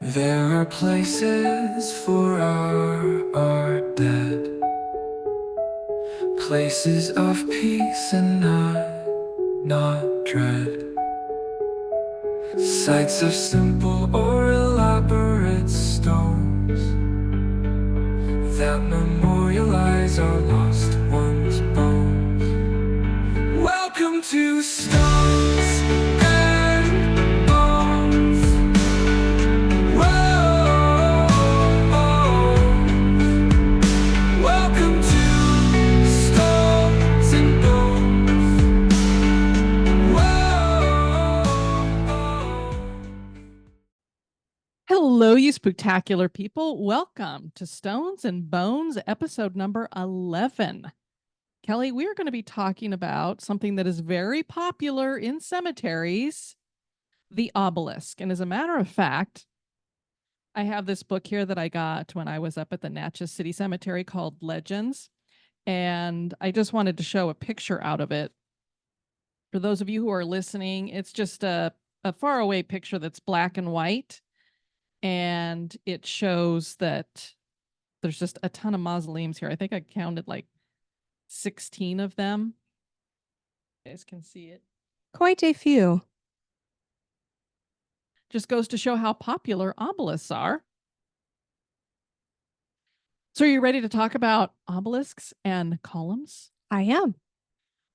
There are places for our dead, places of peace and not dread, sites of simple or elaborate stones that memorialize our lost ones' bones. Welcome to Stones and Bones. Whoa, welcome to Stones and Bones. Whoa. Hello, you spectacular people. Welcome to Stones and Bones, episode number 11. Kelly, we are going to be talking about something that is very popular in cemeteries, the obelisk. And as a matter of fact, I have this book here that I got when I was up at the Natchez City Cemetery called Legends. And I just wanted to show a picture out of it. For those of you who are listening, it's just a faraway picture that's black and white. And it shows that there's just a ton of mausoleums here. I think I counted like 16 of them. You guys can see it. Quite a few. Just goes to show how popular obelisks are. So are you ready to talk about obelisks and columns? I am.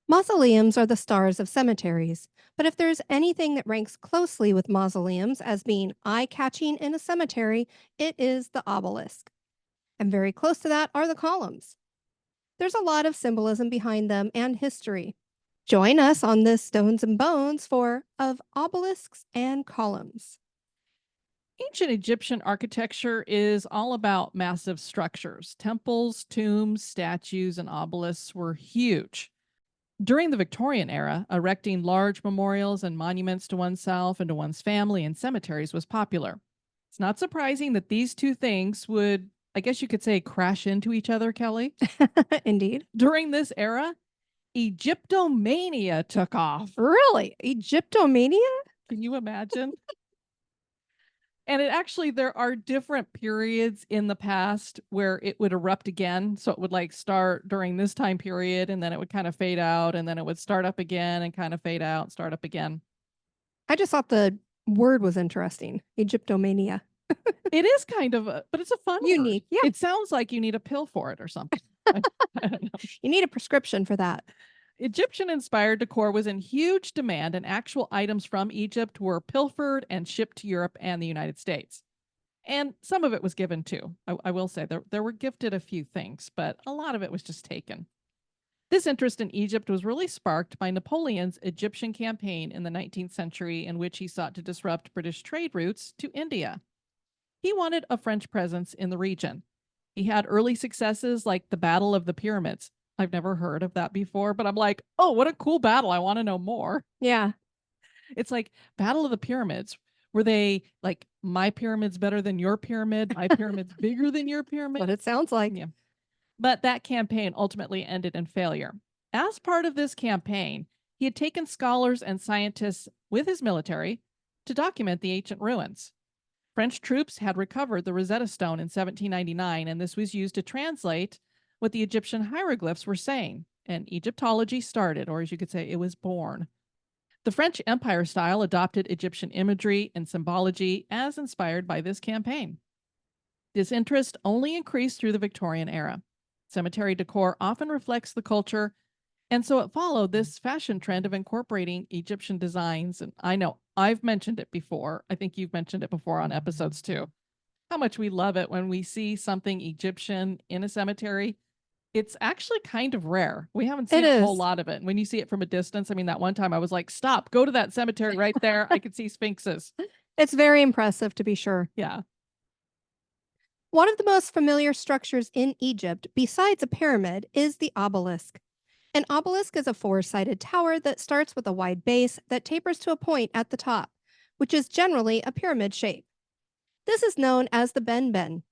Mausoleums are the stars of cemeteries, but if there's anything that ranks closely with mausoleums as being eye-catching in a cemetery, it is the obelisk. And very close to that are the columns. There's a lot of symbolism behind them and history. Join us on this Stones and Bones for Of Obelisks and Columns. Ancient Egyptian architecture is all about massive structures. Temples, tombs, statues, and obelisks were huge. During the Victorian era, erecting large memorials and monuments to oneself and to one's family in cemeteries was popular. It's not surprising that these two things would, I guess you could say, crash into each other, Kelly. Indeed. During this era, Egyptomania took off. Really? Egyptomania? Can you imagine? And there are different periods in the past where it would erupt again. So it would like start during this time period and then it would kind of fade out and then it would start up again and kind of fade out and start up again. I just thought the word was interesting. Egyptomania. It is kind of, but it's a fun Unique. word. Yeah. It sounds like you need a pill for it or something. I don't know. You need a prescription for that. Egyptian-inspired decor was in huge demand, and actual items from Egypt were pilfered and shipped to Europe and the United States. And some of it was given too. I will say there were gifted a few things, but a lot of it was just taken. This interest in Egypt was really sparked by Napoleon's Egyptian campaign in the 19th century, in which he sought to disrupt British trade routes to India. He wanted a French presence in the region. He had early successes like the Battle of the Pyramids. I've never heard of that before, but I'm like, oh, what a cool battle. I want to know more. Yeah. It's like Battle of the Pyramids. Were they like my pyramid's better than your pyramid? My pyramid's bigger than your pyramid? What it sounds like. Yeah. But that campaign ultimately ended in failure. As part of this campaign, he had taken scholars and scientists with his military to document the ancient ruins. French troops had recovered the Rosetta Stone in 1799, and this was used to translate what the Egyptian hieroglyphs were saying, and Egyptology started, or as you could say, it was born. The French Empire style adopted Egyptian imagery and symbology as inspired by this campaign. This interest only increased through the Victorian era. Cemetery decor often reflects the culture, and so it followed this fashion trend of incorporating Egyptian designs. And I know I've mentioned it before. I think you've mentioned it before on episodes too. How much we love it when we see something Egyptian in a cemetery. It's actually kind of rare. We haven't seen a whole lot of it. When you see it from a distance, I mean, that one time I was like, stop, go to that cemetery right there. I could see sphinxes. It's very impressive, to be sure. Yeah. One of the most familiar structures in Egypt, besides a pyramid, is the obelisk. An obelisk is a four-sided tower that starts with a wide base that tapers to a point at the top, which is generally a pyramid shape. This is known as the benben.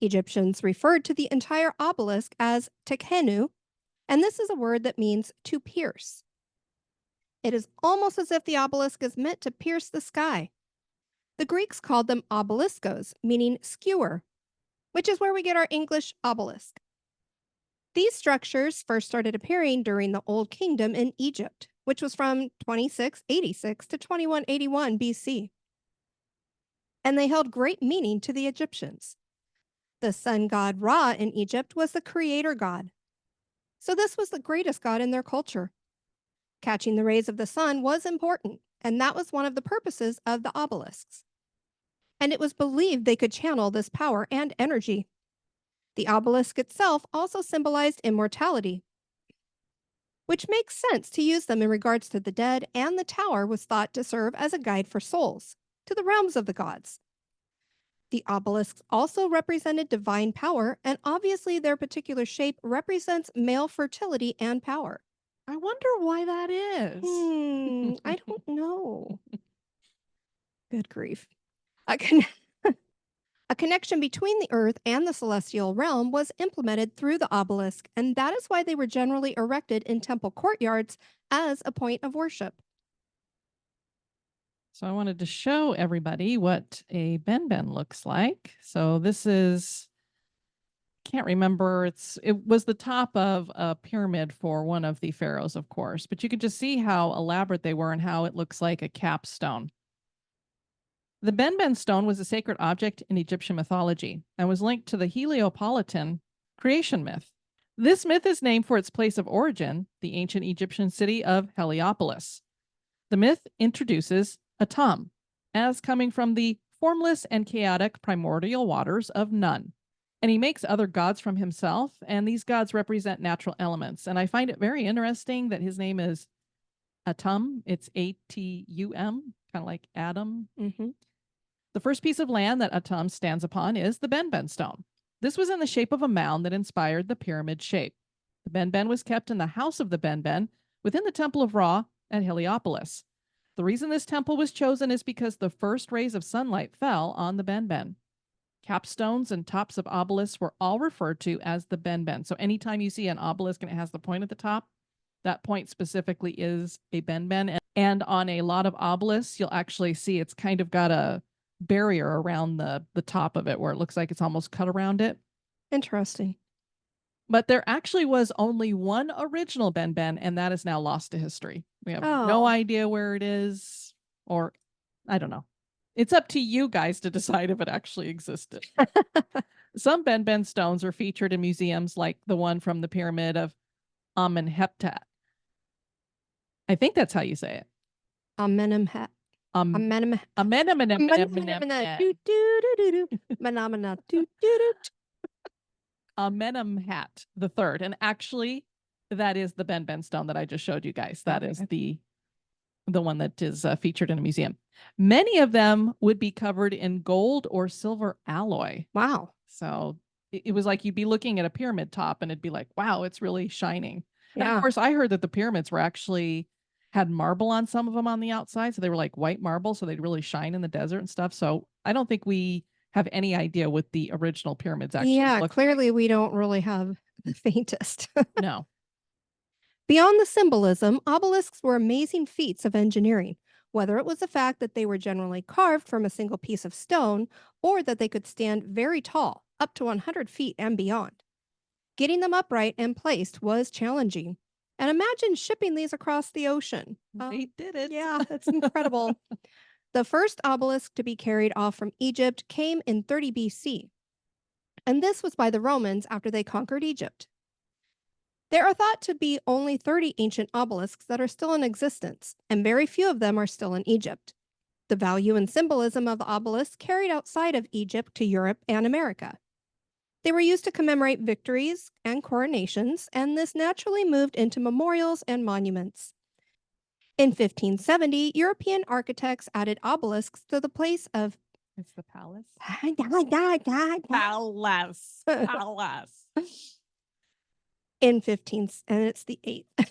Egyptians referred to the entire obelisk as tekhenu, and this is a word that means to pierce. It is almost as if the obelisk is meant to pierce the sky. The Greeks called them obeliskos, meaning skewer, which is where we get our English obelisk. These structures first started appearing during the Old Kingdom in Egypt, which was from 2686 to 2181 BC. And they held great meaning to the Egyptians. The sun god Ra in Egypt was the creator god. So this was the greatest god in their culture. Catching the rays of the sun was important, and that was one of the purposes of the obelisks. And it was believed they could channel this power and energy. The obelisk itself also symbolized immortality, which makes sense to use them in regards to the dead, and the tower was thought to serve as a guide for souls to the realms of the gods. The obelisks also represented divine power, and obviously their particular shape represents male fertility and power. I wonder why that is. I don't know. Good grief. A, con- a connection between the earth and the celestial realm was implemented through the obelisk, and that is why they were generally erected in temple courtyards as a point of worship. So I wanted to show everybody what a benben looks like. So this is, can't remember, it was the top of a pyramid for one of the pharaohs, of course, but you can just see how elaborate they were and how it looks like a capstone. The benben stone was a sacred object in Egyptian mythology and was linked to the Heliopolitan creation myth. This myth is named for its place of origin, the ancient Egyptian city of Heliopolis. The myth introduces Atum as coming from the formless and chaotic primordial waters of Nun. And he makes other gods from himself, and these gods represent natural elements. And I find it very interesting that his name is Atum. It's Atum, kind of like Adam. Mm-hmm. The first piece of land that Atum stands upon is the benben stone. This was in the shape of a mound that inspired the pyramid shape. The benben was kept in the house of the benben within the temple of Ra at Heliopolis. The reason this temple was chosen is because the first rays of sunlight fell on the benben. Capstones and tops of obelisks were all referred to as the benben. So anytime you see an obelisk and it has the point at the top, that point specifically is a benben. And on a lot of obelisks, you'll actually see it's kind of got a barrier around the top of it where it looks like it's almost cut around it. Interesting. But there actually was only one original benben, and that is now lost to history. We have no Oh. idea where it is, or I don't know. It's up to you guys to decide if it actually existed. Some benben stones are featured in museums like the one from the pyramid of Amenhotep. I think that's how you say it. Amenemhat. Amenemhat. Amenemhat the third. And actually, that is the benben stone that I just showed you guys. That is the one that is featured in a museum. Many of them would be covered in gold or silver alloy. Wow. So it was like you'd be looking at a pyramid top and it'd be like, wow, it's really shining. And Yeah. of course, I heard that the pyramids were actually had marble on some of them on the outside. So they were like white marble. So they'd really shine in the desert and stuff. So I don't think we have any idea what the original pyramids actually Yeah, look clearly we don't really have the faintest. like. No. Beyond the symbolism, obelisks were amazing feats of engineering, whether it was the fact that they were generally carved from a single piece of stone or that they could stand very tall, up to 100 feet and beyond. Getting them upright and placed was challenging. And imagine shipping these across the ocean. They did it. Yeah, that's incredible. The first obelisk to be carried off from Egypt came in 30 BC. And this was by the Romans after they conquered Egypt. There are thought to be only 30 ancient obelisks that are still in existence, and very few of them are still in Egypt. The value and symbolism of the obelisks carried outside of Egypt to Europe and America. They were used to commemorate victories and coronations, and this naturally moved into memorials and monuments. In 1570, European architects added obelisks to the place of It's the palace. Palace. Palace. In 15, and it's the 8th.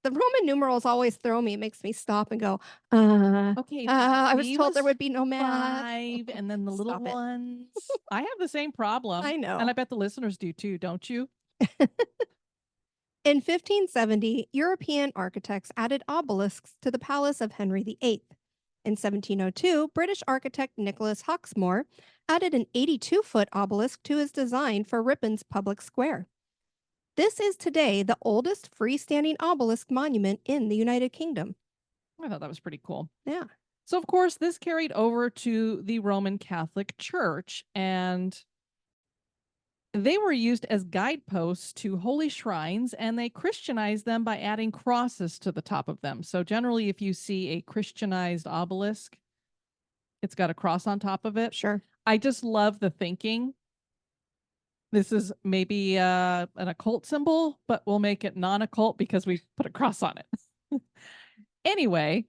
The Roman numerals always throw me. It makes me stop and go, Okay. I was B told there would be no math. 5, and then the little Stop it. ones. I have the same problem. I know. And I bet the listeners do too, don't you? In 1570, European architects added obelisks to the palace of Henry VIII. In 1702, British architect Nicholas Hawksmoor added an 82-foot obelisk to his design for Ripon's public square. This is today the oldest freestanding obelisk monument in the United Kingdom. I thought that was pretty cool. Yeah. So, of course, this carried over to the Roman Catholic Church, and they were used as guideposts to holy shrines, and they Christianized them by adding crosses to the top of them. So, generally, if you see a Christianized obelisk, it's got a cross on top of it. Sure. I just love the thinking. This is maybe an occult symbol, but we'll make it non-occult because we put a cross on it. Anyway,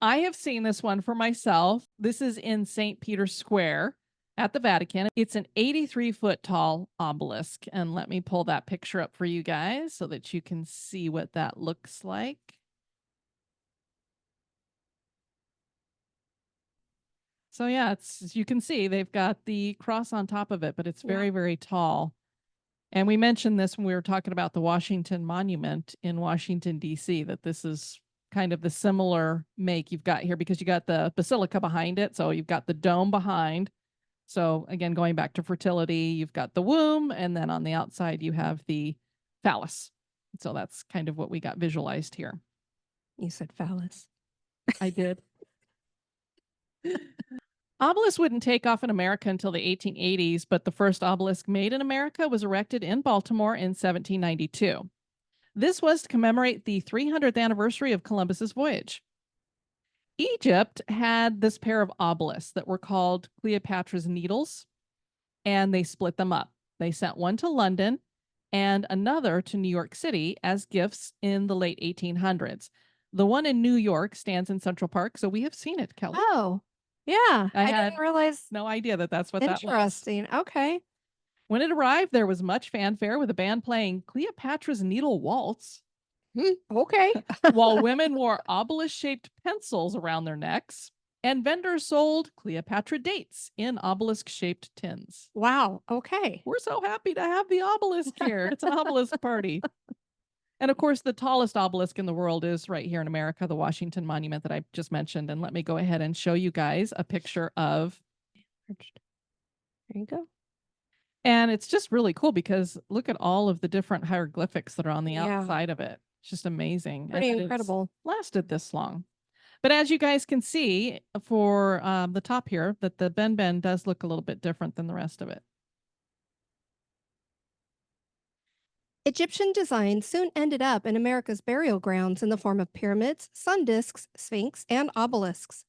I have seen this one for myself. This is in St. Peter's Square at the Vatican. It's an 83-foot tall obelisk. And let me pull that picture up for you guys so that you can see what that looks like. So yeah, it's, as you can see, they've got the cross on top of it, but it's very, very tall. And we mentioned this when we were talking about the Washington Monument in Washington, D.C., that this is kind of the similar make you've got here because you got the basilica behind it. So you've got the dome behind. So again, going back to fertility, you've got the womb, and then on the outside, you have the phallus. So that's kind of what we got visualized here. You said phallus. I did. Obelisk wouldn't take off in America until the 1880s, but the first obelisk made in America was erected in Baltimore in 1792. This was to commemorate the 300th anniversary of Columbus's voyage. Egypt had this pair of obelisks that were called Cleopatra's Needles, and they split them up. They sent one to London and another to New York City as gifts in the late 1800s. The one in New York stands in Central Park, so we have seen it, Kelly. Oh, yeah. I I had didn't realize. No idea that that's what that was. Interesting. Okay. When it arrived, there was much fanfare with a band playing Cleopatra's Needle Waltz, Okay. while women wore obelisk-shaped pencils around their necks, and vendors sold Cleopatra dates in obelisk-shaped tins. Wow. Okay. We're so happy to have the obelisk here. It's an obelisk party. And of course, the tallest obelisk in the world is right here in America, the Washington Monument that I just mentioned. And let me go ahead and show you guys a picture of. There you go. And it's just really cool because look at all of the different hieroglyphics that are on the Yeah. outside of it. It's just amazing. Pretty and that it's incredible. lasted this long. But as you guys can see for the top here, that the Ben does look a little bit different than the rest of it. Egyptian design soon ended up in America's burial grounds in the form of pyramids, sun discs, sphinx, and obelisks.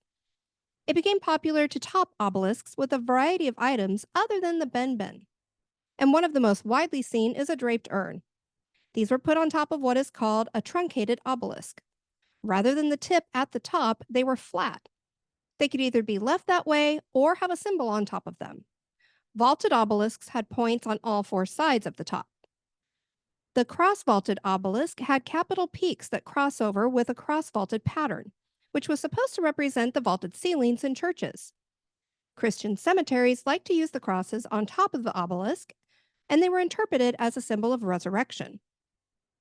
It became popular to top obelisks with a variety of items other than the Ben. And one of the most widely seen is a draped urn. These were put on top of what is called a truncated obelisk. Rather than the tip at the top, they were flat. They could either be left that way or have a symbol on top of them. Vaulted obelisks had points on all four sides of the top. The cross-vaulted obelisk had capital peaks that cross over with a cross-vaulted pattern, which was supposed to represent the vaulted ceilings in churches. Christian cemeteries liked to use the crosses on top of the obelisk, and they were interpreted as a symbol of resurrection.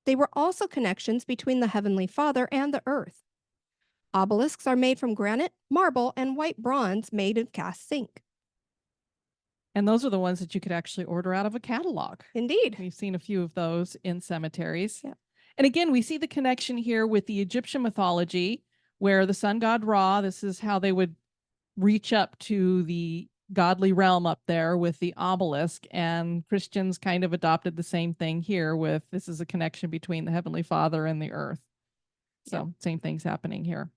They were also connections between the Heavenly Father and the earth. Obelisks are made from granite, marble, and white bronze made of cast zinc. And those are the ones that you could actually order out of a catalog. Indeed. We've seen a few of those in cemeteries. Yeah. And again, we see the connection here with the Egyptian mythology, where the sun god Ra, this is how they would reach up to the godly realm up there with the obelisk. And Christians kind of adopted the same thing here with this is a connection between the Heavenly Father and the earth. So same thing's happening here.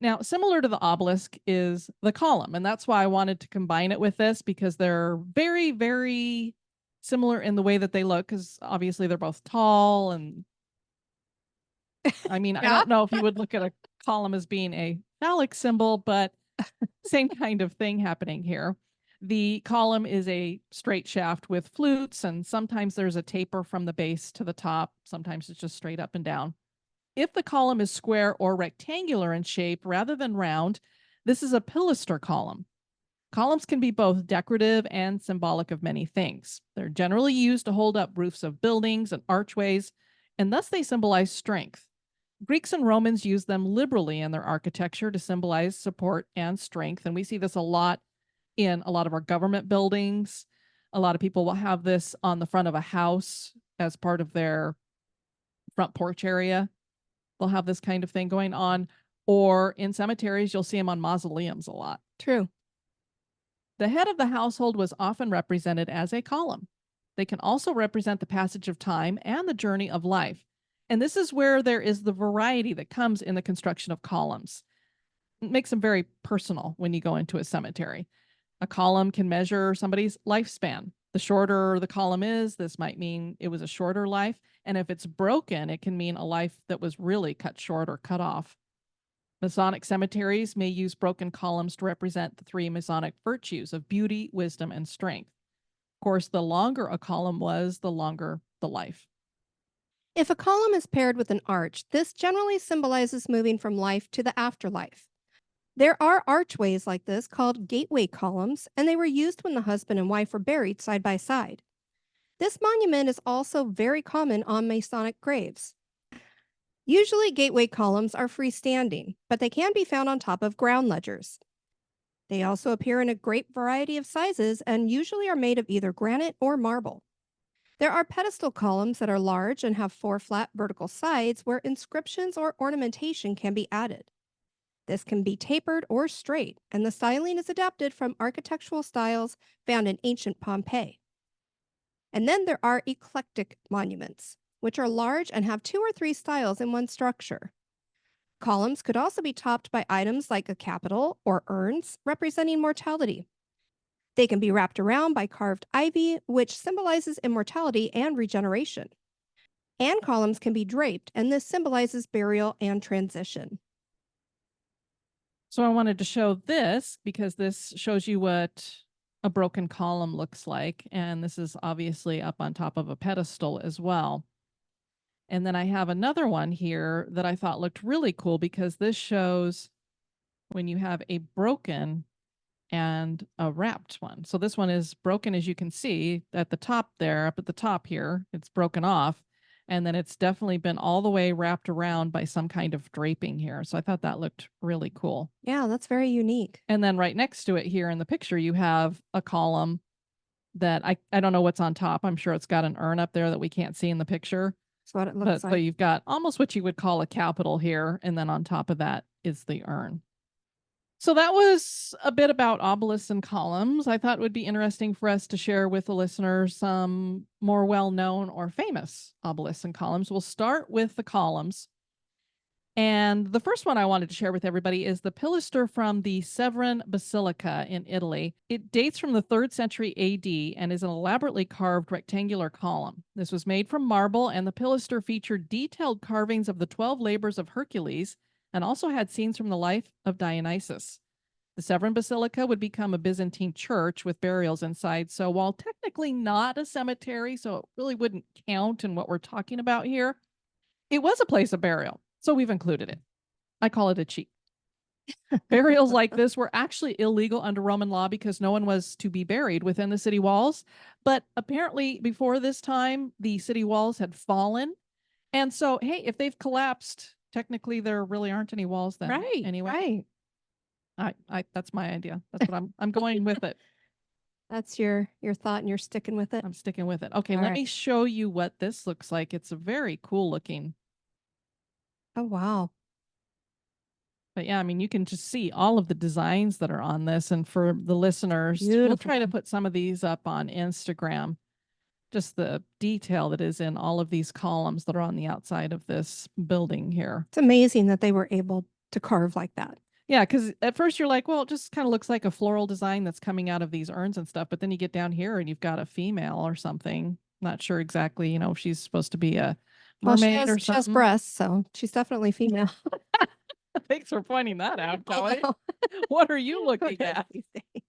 Now, similar to the obelisk is the column, and that's why I wanted to combine it with this because they're very, very similar in the way that they look because obviously they're both tall and I mean, I don't know if you would look at a column as being a phallic symbol, but same kind of thing happening here. The column is a straight shaft with flutes, and sometimes there's a taper from the base to the top. Sometimes it's just straight up and down. If the column is square or rectangular in shape rather than round, this is a pilaster column. Columns can be both decorative and symbolic of many things. They're generally used to hold up roofs of buildings and archways, and thus they symbolize strength. Greeks and Romans used them liberally in their architecture to symbolize support and strength. And we see this a lot in a lot of our government buildings. A lot of people will have this on the front of a house as part of their front porch area. They'll have this kind of thing going on. Or in cemeteries, you'll see them on mausoleums a lot. True. The head of the household was often represented as a column. They can also represent the passage of time and the journey of life. And this is where there is the variety that comes in the construction of columns. It makes them very personal when you go into a cemetery. A column can measure somebody's lifespan. The shorter the column is, this might mean it was a shorter life. And if it's broken, it can mean a life that was really cut short or cut off. Masonic cemeteries may use broken columns to represent the three Masonic virtues of beauty, wisdom, and strength. Of course, the longer a column was, the longer the life. If a column is paired with an arch, this generally symbolizes moving from life to the afterlife. There are archways like this called gateway columns, and they were used when the husband and wife were buried side by side. This monument is also very common on Masonic graves. Usually, gateway columns are freestanding, but they can be found on top of ground ledgers. They also appear in a great variety of sizes and usually are made of either granite or marble. There are pedestal columns that are large and have 4 flat vertical sides where inscriptions or ornamentation can be added. This can be tapered or straight, and the styling is adapted from architectural styles found in ancient Pompeii. And then there are eclectic monuments, which are large and have 2 or 3 styles in one structure. Columns could also be topped by items like a capital or urns representing mortality. They can be wrapped around by carved ivy, which symbolizes immortality and regeneration. And columns can be draped, and this symbolizes burial and transition. So I wanted to show this because this shows you what a broken column looks like. And this is obviously up on top of a pedestal as well. And then I have another one here that I thought looked really cool because this shows when you have a broken and a wrapped one. So this one is broken, as you can see at the top there, up at the top here, it's broken off. And then it's definitely been all the way wrapped around by some kind of draping here. So I thought that looked really cool. Yeah, that's very unique. And then right next to it here in the picture, you have a column that I don't know what's on top. I'm sure it's got an urn up there that we can't see in the picture. That's what it looks So like. you've got almost what you would call a capital here. And then on top of that is the urn. So that was a bit about obelisks and columns. I thought it would be interesting for us to share with the listeners some more well-known or famous obelisks and columns. We'll start with the columns. And the first one I wanted to share with everybody is the pilaster from the Severan Basilica in Italy. It dates from the 3rd century AD and is an elaborately carved rectangular column. This was made from marble, and the pilaster featured detailed carvings of the 12 labors of Hercules and also had scenes from the life of Dionysus. The Severan Basilica would become a Byzantine church with burials inside. So while technically not a cemetery, so it really wouldn't count in what we're talking about here, it was a place of burial. So we've included it. I call it a cheat. Burials like this were actually illegal under Roman law because no one was to be buried within the city walls. But apparently before this time, the city walls had fallen. And so, hey, if they've collapsed, technically there really aren't any walls then. Right. Anyway. Right. I that's my idea. That's what I'm going with it. That's your thought, and you're sticking with it. I'm sticking with it. Okay, All let right. me show you what this looks like. It's a very cool looking. Oh, wow. But yeah, I mean, you can just see all of the designs that are on this. And for the listeners, we'll try to put some of these up on Instagram. Just the detail that is in all of these columns that are on the outside of this building here. It's amazing that they were able to carve like that. Yeah, because at first you're like, well, it just kind of looks like a floral design that's coming out of these urns and stuff. But then you get down here and you've got a female or something. Not sure exactly, if she's supposed to be a mermaid or something. She has breasts, so she's definitely female. Thanks for pointing that out, I Kelly. know. What are you looking at? These days.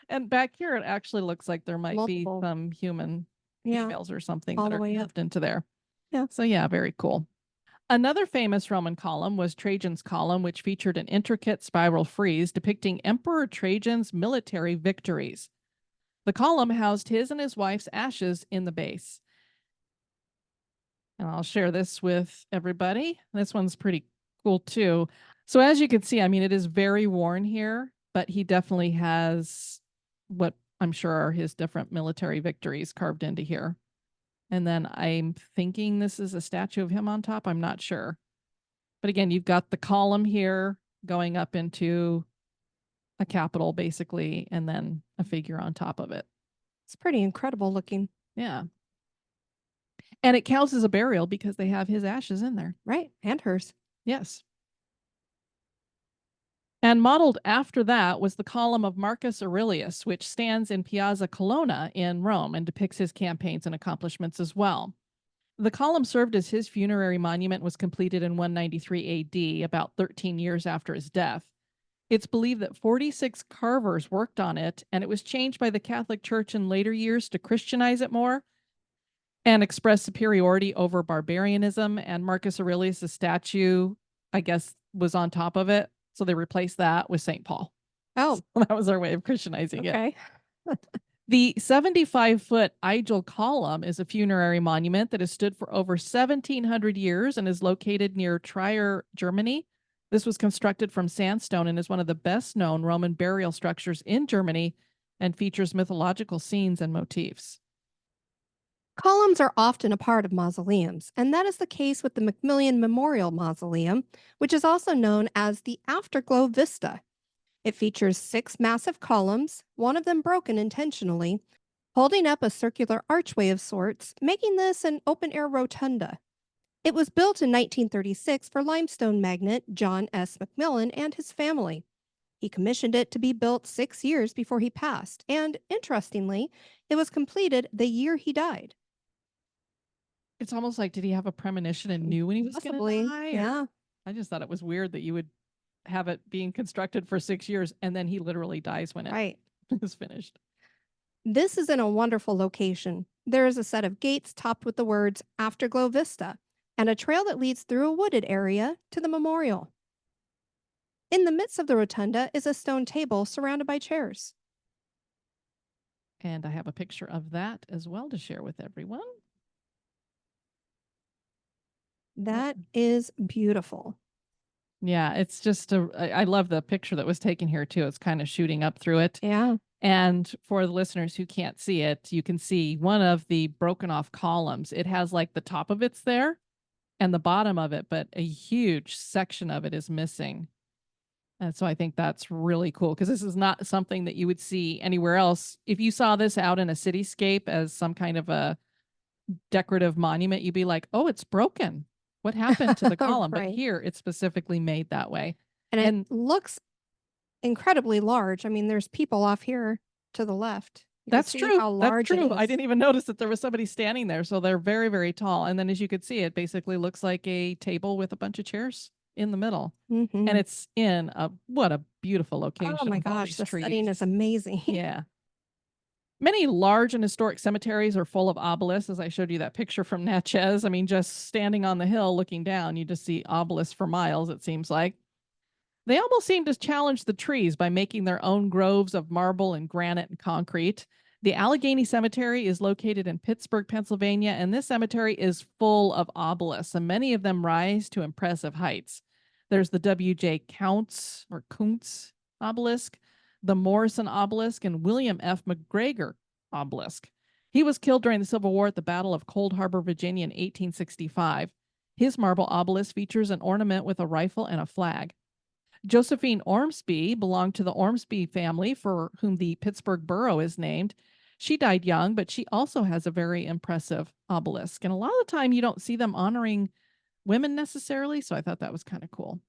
And back here, it actually looks like there might Multiple. be some human Yeah. females or something all that the are way up. carved into there. Yeah. So yeah, very cool. Another famous Roman column was Trajan's column, which featured an intricate spiral frieze depicting Emperor Trajan's military victories. The column housed his and his wife's ashes in the base. And I'll share this with everybody. This one's pretty cool too. So as you can see, I mean, it is very worn here, but he definitely has what I'm sure are his different military victories carved into here. And then I'm thinking this is a statue of him on top. I'm not sure. But again, you've got the column here going up into a capital basically, and then a figure on top of it. It's pretty incredible looking. Yeah. And it counts as a burial because they have his ashes in there. Right. And hers. Yes. And modeled after that was the column of Marcus Aurelius, which stands in Piazza Colonna in Rome and depicts his campaigns and accomplishments as well. The column served as his funerary monument, was completed in 193 AD, about 13 years after his death. It's believed that 46 carvers worked on it, and it was changed by the Catholic Church in later years to Christianize it more and express superiority over barbarianism. And Marcus Aurelius' statue, I guess, was on top of it. So they replaced that with St. Paul. Oh, So that was our way of Christianizing it. okay. The 75-foot Igel column is a funerary monument that has stood for over 1,700 years and is located near Trier, Germany. This was constructed from sandstone and is one of the best-known Roman burial structures in Germany and features mythological scenes and motifs. Columns are often a part of mausoleums, and that is the case with the Macmillan Memorial Mausoleum, which is also known as the Afterglow Vista. It features 6 massive columns, one of them broken intentionally, holding up a circular archway of sorts, making this an open-air rotunda. It was built in 1936 for limestone magnate John S. Macmillan and his family. He commissioned it to be built 6 years before he passed, and interestingly, it was completed the year he died. It's almost like, did he have a premonition and knew when he was going to Possibly, die? Or- yeah. I just thought it was weird that you would have it being constructed for 6 years and then he literally dies when it Right. is finished. This is in a wonderful location. There is a set of gates topped with the words Afterglow Vista and a trail that leads through a wooded area to the memorial. In the midst of the rotunda is a stone table surrounded by chairs. And I have a picture of that as well to share with everyone. That is beautiful. Yeah, it's just I love the picture that was taken here too. It's kind of shooting up through it. Yeah. And for the listeners who can't see it, you can see one of the broken off columns. It has like the top of it's there and the bottom of it, but a huge section of it is missing. And so I think that's really cool because this is not something that you would see anywhere else. If you saw this out in a cityscape as some kind of a decorative monument, you'd be like, oh, it's broken. What happened to the column? Right. But here it's specifically made that way. And it looks incredibly large. I mean, there's people off here to the left. You can That's see true. how That's large it true. I is. didn't even notice that there was somebody standing there. So they're very, very tall. And then as you could see, it basically looks like a table with a bunch of chairs in the middle. Mhm. And it's in what a beautiful location. Oh my with all gosh, these the setting trees. is amazing. Yeah. Many large and historic cemeteries are full of obelisks, as I showed you that picture from Natchez. I mean, just standing on the hill looking down, you just see obelisks for miles, it seems like. They almost seem to challenge the trees by making their own groves of marble and granite and concrete. The Allegheny Cemetery is located in Pittsburgh, Pennsylvania, and this cemetery is full of obelisks, and many of them rise to impressive heights. There's the W.J. Kuntz obelisk, the Morrison obelisk, and William F. McGregor obelisk. He was killed during the Civil War at the Battle of Cold Harbor, Virginia in 1865. His marble obelisk features an ornament with a rifle and a flag. Josephine Ormsby belonged to the Ormsby family, for whom the Pittsburgh borough is named. She died young, but she also has a very impressive obelisk. And a lot of the time you don't see them honoring women necessarily, so I thought that was kind of cool.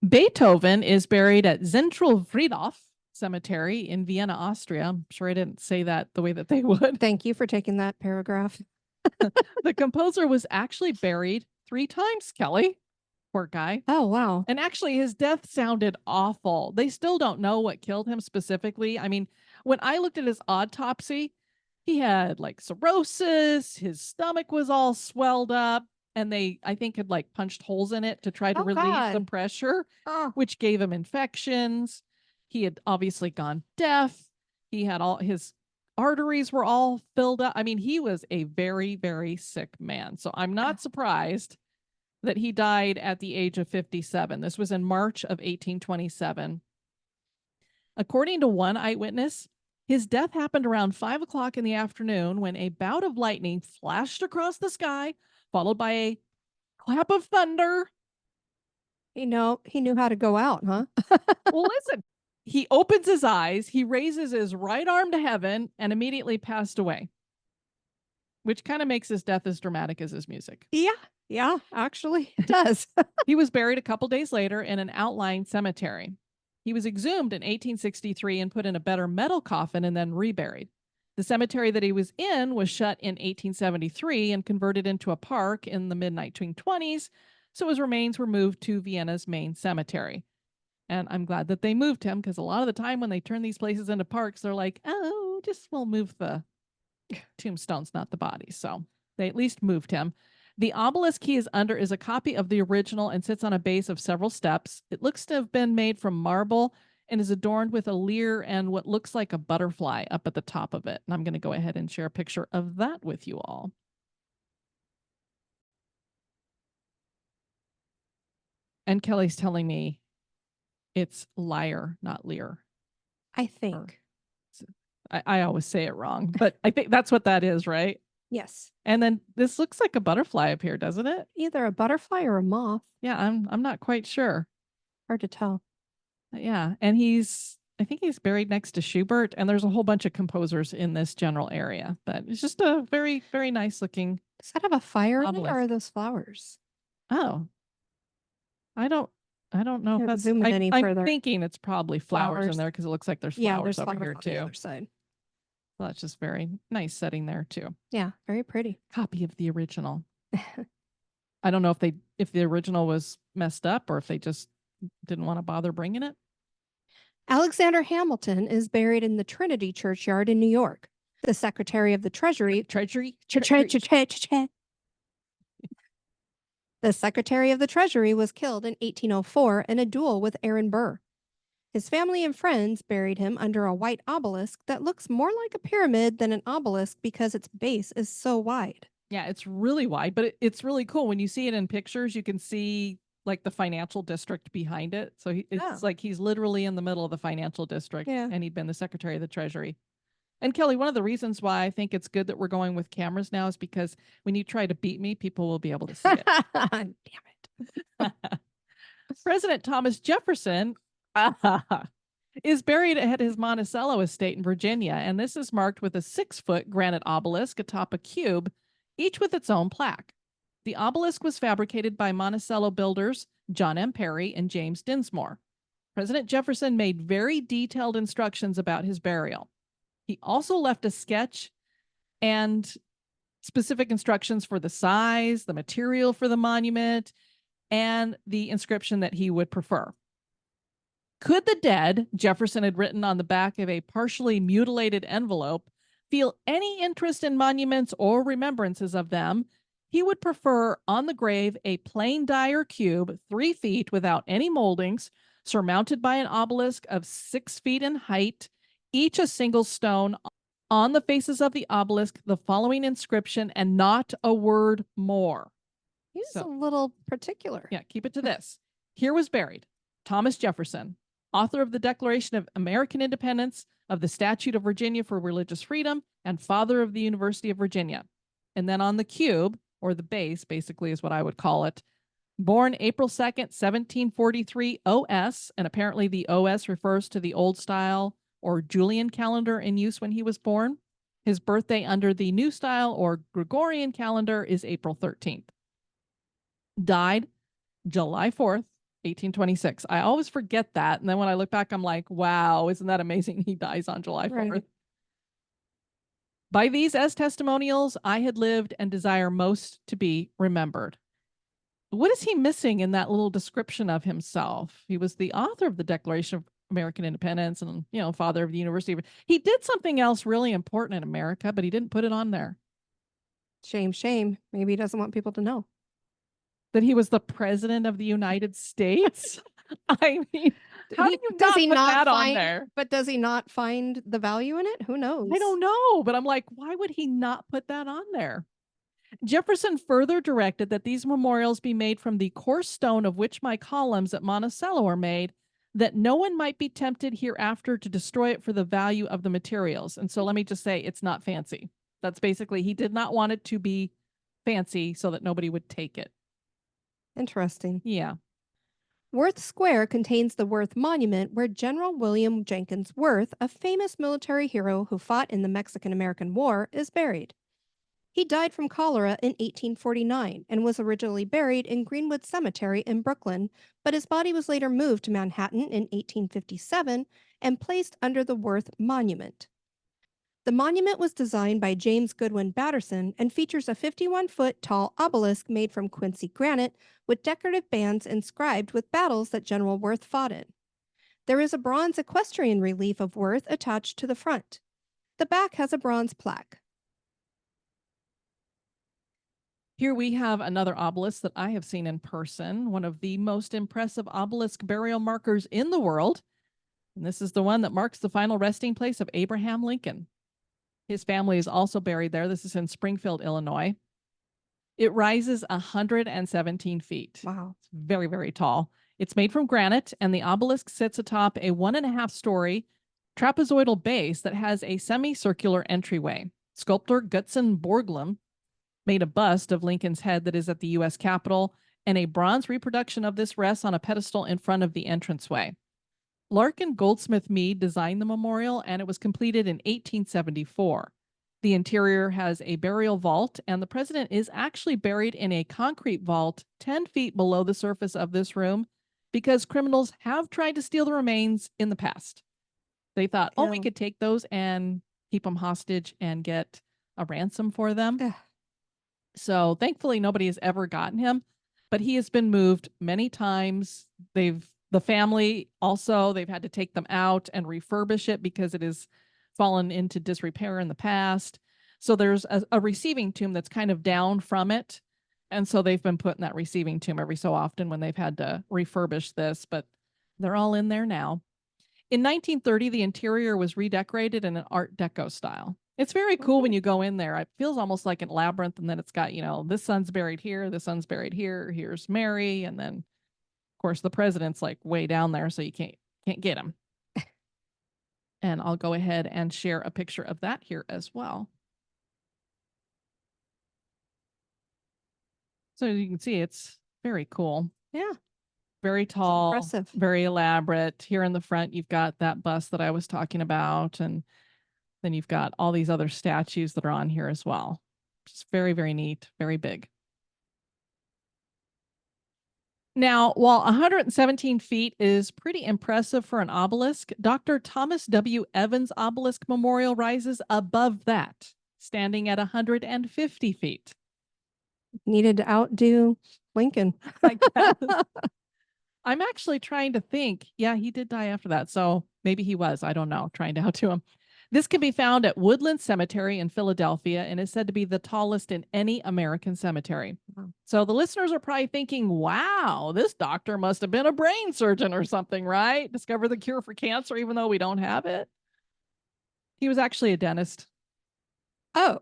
Beethoven is buried at Zentralfriedhof Cemetery in Vienna, Austria. I'm sure I didn't say that the way that they would. Thank you for taking that paragraph. The composer was actually buried 3 times, Kelly. Poor guy. Oh, wow. And actually, his death sounded awful. They still don't know what killed him specifically. I mean, when I looked at his autopsy, he had like cirrhosis, his stomach was all swelled up, and they, I think, had like punched holes in it to try to Oh, relieve the God. pressure, Oh, which gave him infections. He had obviously gone deaf. He had all his arteries were all filled up. I mean, he was a very, very sick man. So I'm not surprised that he died at the age of 57. This was in March of 1827. According to one eyewitness, his death happened around 5 o'clock in the afternoon when a bout of lightning flashed across the sky, followed by a clap of thunder. He knew how to go out, huh? Well, listen, he opens his eyes, he raises his right arm to heaven, and immediately passed away, which kind of makes his death as dramatic as his music. Yeah, actually, it does. He was buried a couple days later in an outlying cemetery. He was exhumed in 1863 and put in a better metal coffin and then reburied. The cemetery that he was in was shut in 1873 and converted into a park in the mid-1920s, so his remains were moved to Vienna's main cemetery. And I'm glad that they moved him, because a lot of the time when they turn these places into parks, they're like, oh, just we'll move the tombstones, not the bodies. So they at least moved him. The obelisk he is under is a copy of the original and sits on a base of several steps. It looks to have been made from marble and is adorned with a lyre and what looks like a butterfly up at the top of it. And I'm going to go ahead and share a picture of that with you all. And Kelly's telling me it's lyre, not lyre. I think. I always say it wrong, but I think that's what that is, right? Yes. And then this looks like a butterfly up here, doesn't it? Either a butterfly or a moth. Yeah, I'm not quite sure. Hard to tell. Yeah, and I think he's buried next to Schubert, and there's a whole bunch of composers in this general area, but it's just a very, very nice looking. Does that have a fire in it, obelisk. or are those flowers? Oh, I don't know if Can't that's. zoom it any I'm further. thinking it's probably flowers in Flowers. there because it looks like there's Yeah, flowers there's over flowers here on the too. other side. So that's just very nice setting there too. Yeah, very pretty. Copy of the original. I don't know if the original was messed up or if they just didn't want to bother bringing it. Alexander Hamilton is buried in the Trinity Churchyard in New York. The Secretary of the Treasury. The Secretary of the Treasury was killed in 1804 in a duel with Aaron Burr. His family and friends buried him under a white obelisk that looks more like a pyramid than an obelisk because its base is so wide. Yeah, it's really wide, but it's really cool. When you see it in pictures, you can see like the financial district behind it. So it's like he's literally in the middle of the financial district, and he'd been the Secretary of the Treasury. And Kelly, one of the reasons why I think it's good that we're going with cameras now is because when you try to beat me, people will be able to see it. Damn it. President Thomas Jefferson is buried at his Monticello estate in Virginia, and this is marked with a 6-foot granite obelisk atop a cube, each with its own plaque. The obelisk was fabricated by Monticello builders John M. Perry and James Dinsmore. President Jefferson made very detailed instructions about his burial. He also left a sketch and specific instructions for the size, the material for the monument, and the inscription that he would prefer. Could the dead, Jefferson had written on the back of a partially mutilated envelope, feel any interest in monuments or remembrances of them, he would prefer on the grave a plain Dyer cube, 3 feet without any moldings, surmounted by an obelisk of 6 feet in height, each a single stone. On the faces of the obelisk, the following inscription, and not a word more. He's a little particular. Yeah, keep it to this. Here was buried Thomas Jefferson, author of the Declaration of American Independence, of the Statute of Virginia for Religious Freedom, and father of the University of Virginia. And then on the cube, or the base, basically is what I would call it, born April 2nd, 1743 OS, and apparently the OS refers to the old style or Julian calendar in use when he was born. His birthday under the new style or Gregorian calendar is April 13th. Died July 4th, 1826. I always forget that. And then when I look back, I'm like, wow, isn't that amazing? He dies on July 4th. Right. By these as testimonials, I had lived and desire most to be remembered. What is he missing in that little description of himself? He was the author of the Declaration of American Independence and, father of the University. He did something else really important in America, but he didn't put it on there. Shame. Maybe he doesn't want people to know. That he was the president of the United States? I mean, How do you Does not he put not that on find? there? But does he not find the value in it? Who knows? I don't know, but I'm like, why would he not put that on there? Jefferson further directed that these memorials be made from the coarse stone of which my columns at Monticello are made, that no one might be tempted hereafter to destroy it for the value of the materials. And so let me just say, it's not fancy. That's basically, he did not want it to be fancy so that nobody would take it. Interesting. Yeah. Worth Square contains the Worth Monument, where General William Jenkins Worth, a famous military hero who fought in the Mexican-American War, is buried. He died from cholera in 1849 and was originally buried in Greenwood Cemetery in Brooklyn, but his body was later moved to Manhattan in 1857 and placed under the Worth Monument. The monument was designed by James Goodwin Batterson and features a 51-foot tall obelisk made from Quincy granite with decorative bands inscribed with battles that General Worth fought in. There is a bronze equestrian relief of Worth attached to the front. The back has a bronze plaque. Here we have another obelisk that I have seen in person, one of the most impressive obelisk burial markers in the world. And this is the one that marks the final resting place of Abraham Lincoln. His family is also buried there. This is in Springfield, Illinois. It rises 117 feet. Wow. It's very, very tall. It's made from granite, and the obelisk sits atop a 1.5-story trapezoidal base that has a semicircular entryway. Sculptor Gutzon Borglum made a bust of Lincoln's head that is at the U.S. Capitol, and a bronze reproduction of this rests on a pedestal in front of the entranceway. Larkin Goldsmith Mead designed the memorial, and it was completed in 1874. The interior has a burial vault, and the president is actually buried in a concrete vault 10 feet below the surface of this room because criminals have tried to steal the remains in the past. They thought, oh, we Yeah. could take those and keep them hostage and get a ransom for them. Ugh. So thankfully, nobody has ever gotten him, but he has been moved many times. The family also, they've had to take them out and refurbish it because it has fallen into disrepair in the past. So there's a receiving tomb that's kind of down from it. And so they've been put in that receiving tomb every so often when they've had to refurbish this, but they're all in there now. In 1930, the interior was redecorated in an Art Deco style. It's very cool when you go in there. It feels almost like a labyrinth, and then it's got, this son's buried here, this son's buried here, here's Mary, and then of course the president's like way down there, so you can't get him. And I'll go ahead and share a picture of that here as well. So you can see it's very cool. Yeah. Very tall, impressive. very elaborate. Here in the front, you've got that bust that I was talking about, and then you've got all these other statues that are on here as well. Just very, very neat, very big. Now, while 117 feet is pretty impressive for an obelisk, Dr. Thomas W. Evans Obelisk Memorial rises above that, standing at 150 feet. Needed to outdo Lincoln. I guess. I'm actually trying to think. Yeah, he did die after that. So maybe he was, I don't know, trying to outdo him. This can be found at Woodland Cemetery in Philadelphia and is said to be the tallest in any American cemetery. Wow. So the listeners are probably thinking, wow, this doctor must have been a brain surgeon or something, right? Discover the cure for cancer even though we don't have it. He was actually a dentist. Oh.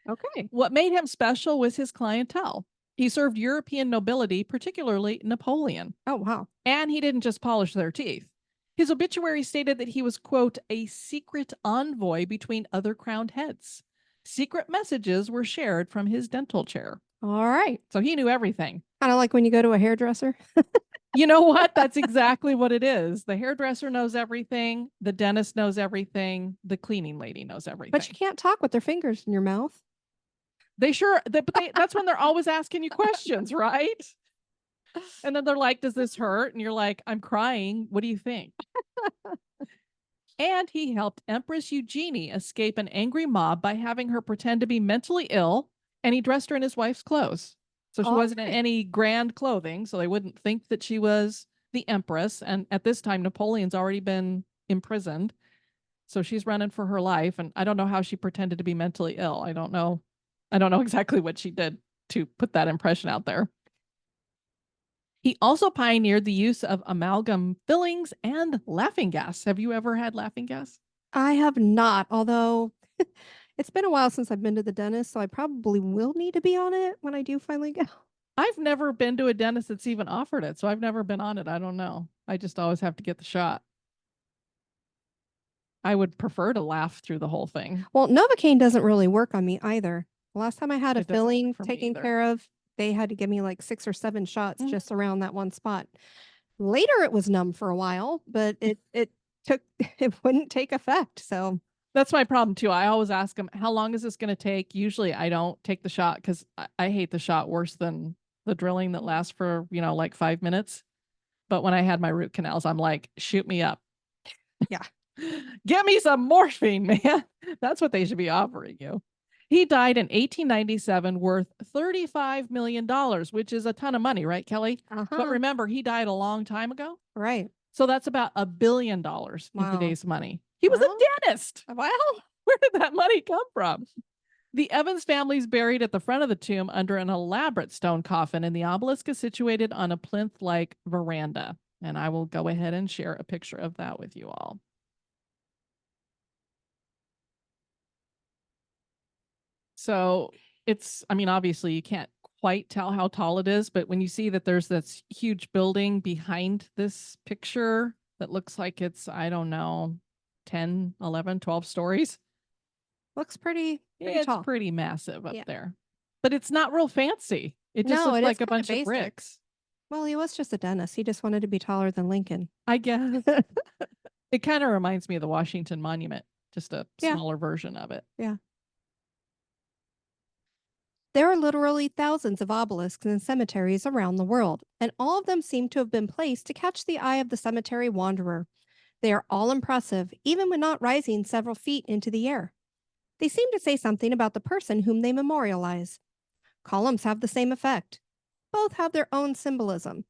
Okay. What made him special was his clientele. He served European nobility, particularly Napoleon. Oh, wow. And he didn't just polish their teeth. His obituary stated that he was, quote, a secret envoy between other crowned heads. Secret messages were shared from his dental chair. All right. So he knew everything. Kind of like when you go to a hairdresser. You know what? That's exactly what it is. The hairdresser knows everything. The dentist knows everything. The cleaning lady knows everything. But you can't talk with their fingers in your mouth. They sure, that's when they're always asking you questions, right? And then they're like, does this hurt? And you're like, I'm crying. What do you think? And he helped Empress Eugenie escape an angry mob by having her pretend to be mentally ill, and he dressed her in his wife's clothes. So she wasn't in any grand clothing, so they wouldn't think that she was the empress. And at this time, Napoleon's already been imprisoned. So she's running for her life. And I don't know how she pretended to be mentally ill. I don't know exactly what she did to put that impression out there. He also pioneered the use of amalgam fillings and laughing gas. Have you ever had laughing gas? I have not, although it's been a while since I've been to the dentist, so I probably will need to be on it when I do finally go. I've never been to a dentist that's even offered it, so I've never been on it. I don't know. I just always have to get the shot. I would prefer to laugh through the whole thing. Well, Novocaine doesn't really work on me either. The last time I had a It doesn't work filling for me taken either. care of, they had to give me like 6 or 7 shots Mhm. just around that one spot. Later, it was numb for a while, but it took it wouldn't take effect. So That's my problem too. I always ask them, how long is this going to take? Usually I don't take the shot because I hate the shot worse than the drilling that lasts for, like 5 minutes. But when I had my root canals, I'm like, shoot me up. Yeah. Get me some morphine, man. That's what they should be offering you. He died in 1897 worth $35 million, which is a ton of money, right, Kelly? But Uh-huh. remember, he died a long time ago. Right. So that's about $1 billion in Wow. today's money. He was a Well, dentist. Well, Where did that money come from? The Evans family is buried at the front of the tomb under an elaborate stone coffin, and the obelisk is situated on a plinth-like veranda. And I will go ahead and share a picture of that with you all. So obviously you can't quite tell how tall it is, but when you see that there's this huge building behind this picture that looks like it's, I don't know, 10, 11, 12 stories. looks pretty It's tall. pretty massive up Yeah. there. But it's not real fancy. It just No, looks it is like a kinda bunch of basic. bricks. Well, he was just a dentist. He just wanted to be taller than Lincoln. I guess. It kind of reminds me of the Washington Monument, just a Yeah. smaller version of it. Yeah. There are literally thousands of obelisks in cemeteries around the world, and all of them seem to have been placed to catch the eye of the cemetery wanderer. They are all impressive, even when not rising several feet into the air. They seem to say something about the person whom they memorialize. Columns have the same effect. Both have their own symbolism.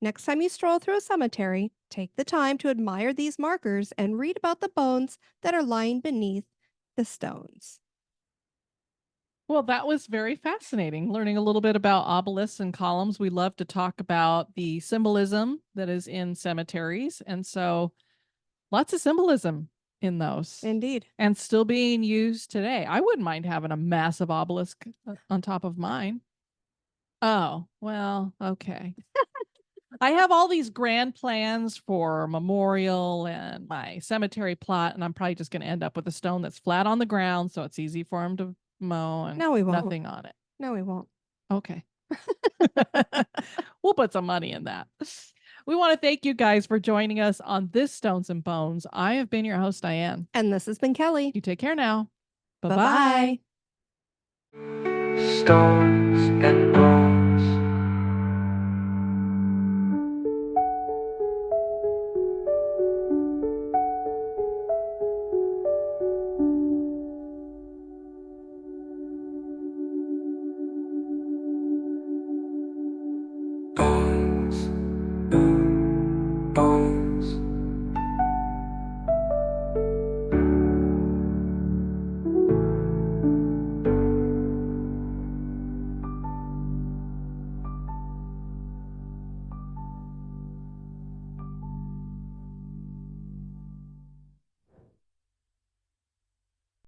Next time you stroll through a cemetery, take the time to admire these markers and read about the bones that are lying beneath the stones. Well, that was very fascinating, learning a little bit about obelisks and columns. We love to talk about the symbolism that is in cemeteries. And so lots of symbolism in those Indeed. and still being used today. I wouldn't mind having a massive obelisk on top of mine. Oh, well, okay. I have all these grand plans for memorial and my cemetery plot, and I'm probably just going to end up with a stone that's flat on the ground so it's easy for him to mow and No, we won't. nothing on it. No, we won't. Okay. We'll put some money in that. We want to thank you guys for joining us on this Stones and Bones. I have been your host, Diane. And this has been Kelly. You take care now. Bye-bye. Stones and bones.